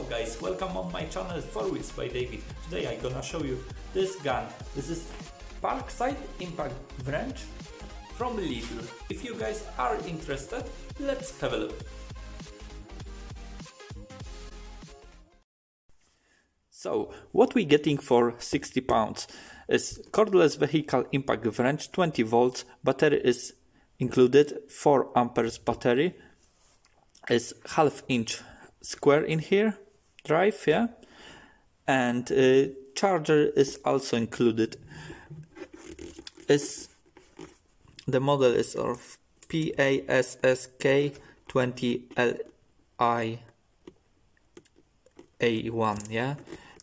guys, welcome on my channel 4 Weeks by David. Today I'm gonna show you this gun. This is Parkside impact wrench from Lidl. If you guys are interested, let's have a look. So, what we getting for 60 pounds is cordless vehicle impact wrench, 20 volts, battery is included, 4 amperes battery, is half-inch square in here, drive, yeah, and charger is also included. The model is of PASSK20LIA1, yeah.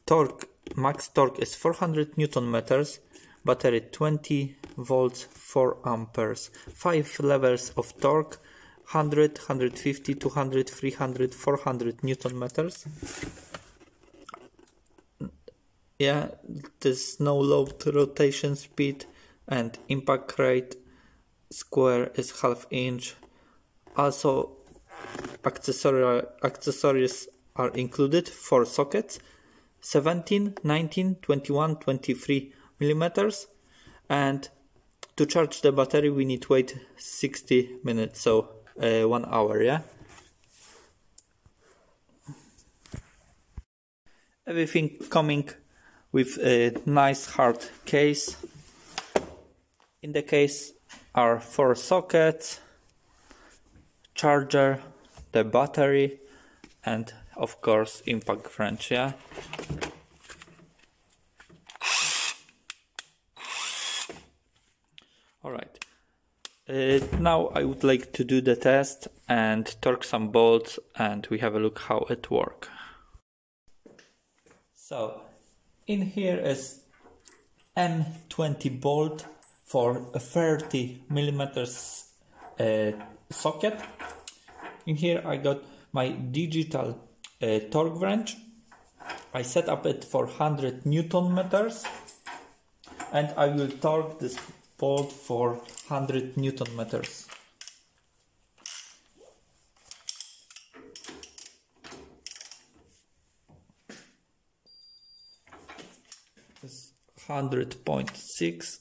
Torque, max torque is 400 Newton meters, battery 20 volts, 4 amperes, 5 levels of torque, 100, 150, 200, 300, 400 Newton meters. Yeah, there's no load rotation speed, and impact rate square is half inch. Also, accessories are included, 4 sockets, 17, 19, 21, 23 millimeters, and to charge the battery we need to wait 60 minutes, so 1 hour, yeah. Everything coming with a nice hard case. In the case are 4 sockets, charger, the battery, and of course impact wrench, yeah. Alright. Now I would like to do the test and torque some bolts, and we have a look how it works. So in here is N20 bolt for a 30 millimeters socket. In here I got my digital torque wrench. I set up it for 100 Newton meters, and I will torque this bolt for 100 Newton meters. It's 100.6.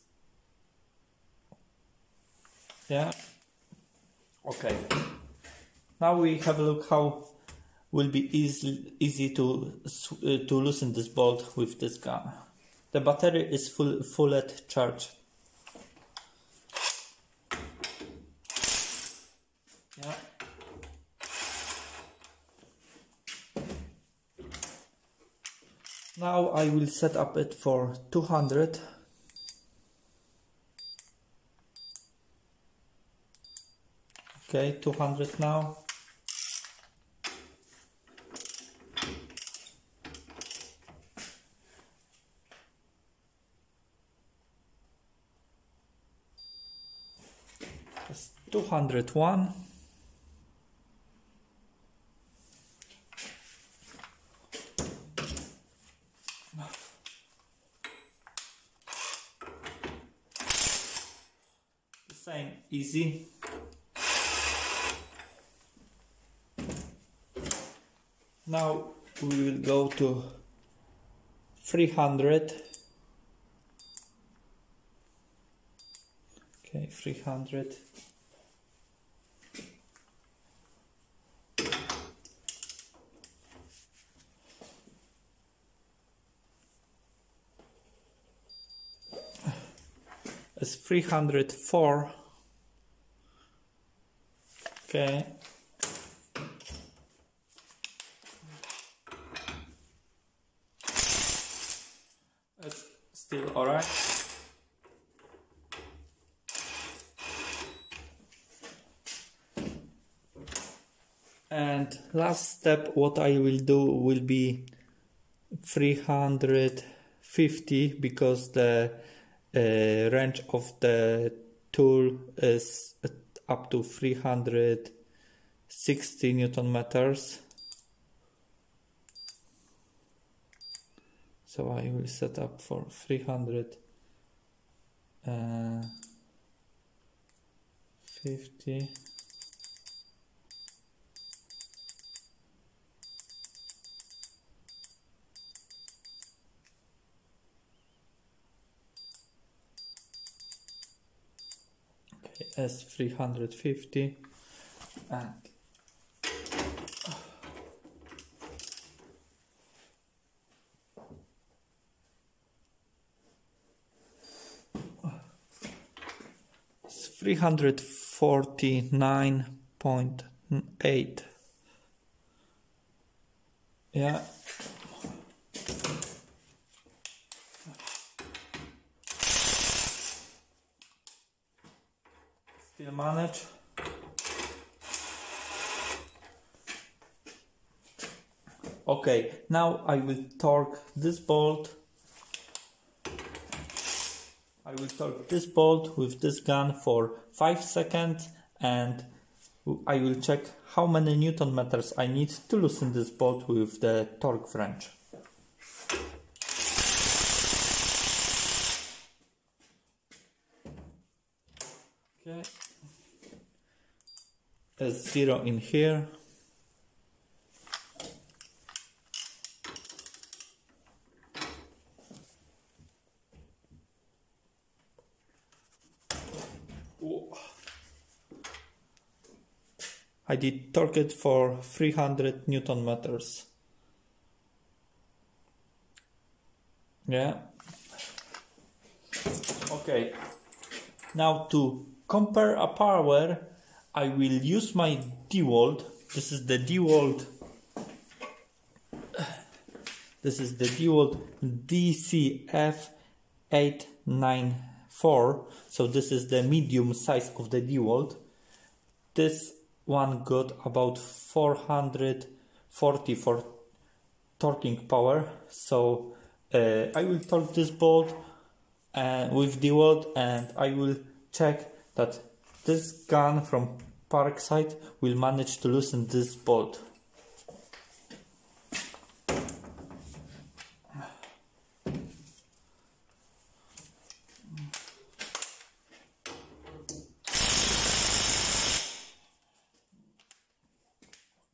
Yeah. Okay. Now we have a look how will be easy to loosen this bolt with this gun. The battery is full charged. Yeah. Now I will set up it for 200. Okay, 200 now. That's 201. Same, easy. Now we will go to 300. Okay, 300. It's 304. Okay. It's still alright. And last step, what I will do will be 350, because the range of the tool is up to 360 Newton meters. So I will set up for 350. S350 and it's 349.8. Yeah. Still manage. Okay, now I will torque this bolt. I will torque this bolt with this gun for 5 seconds and I will check how many Newton meters I need to loosen this bolt with the torque wrench. Okay. There's 0 in here. I did torque it for 300 Newton meters. Yeah. Okay. Now to compare a power, I will use my DeWalt. This is the DeWalt. This is the DeWalt DCF894. So this is the medium size of the DeWalt. This one got about 440 for torquing power. So I will torque this bolt with DeWalt and I will check that this gun from Parkside will manage to loosen this bolt.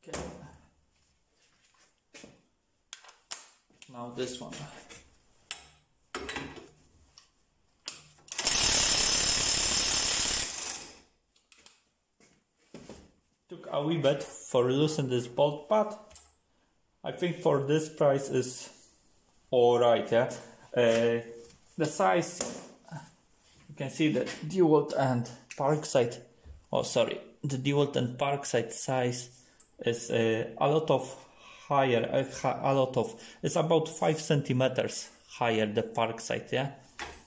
Okay. Now this one. Took a wee bit for loosen this bolt, but I think for this price is alright. Yeah, the size, you can see the DeWalt and Parkside. Oh, sorry, the DeWalt and Parkside size is a lot of higher. It's about 5 centimeters higher the Parkside. Yeah,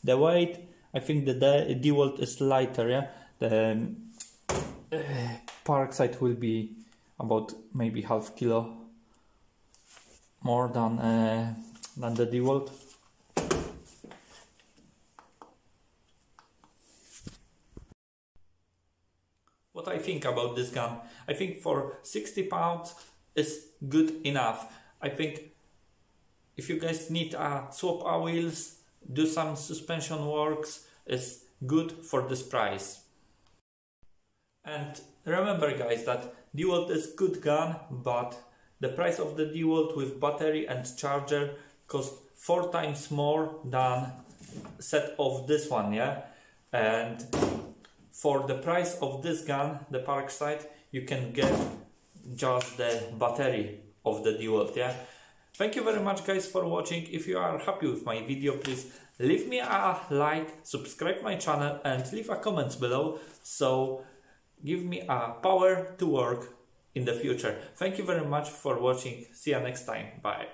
the weight, I think the DeWalt is lighter. Yeah, the Parkside will be about maybe half kilo more than the DeWalt. What I think about this gun? I think for 60 pounds is good enough. I think if you guys need swap a wheels, do some suspension works, is good for this price. And remember guys that DeWalt is good gun, but the price of the DeWalt with battery and charger cost 4 times more than set of this one, yeah. And for the price of this gun, the Parkside, you can get just the battery of the DeWalt, yeah. Thank you very much guys for watching. If you are happy with my video, please leave me a like, subscribe my channel and leave a comment below, so give me a power to work in the future. Thank you very much for watching. See you next time. Bye.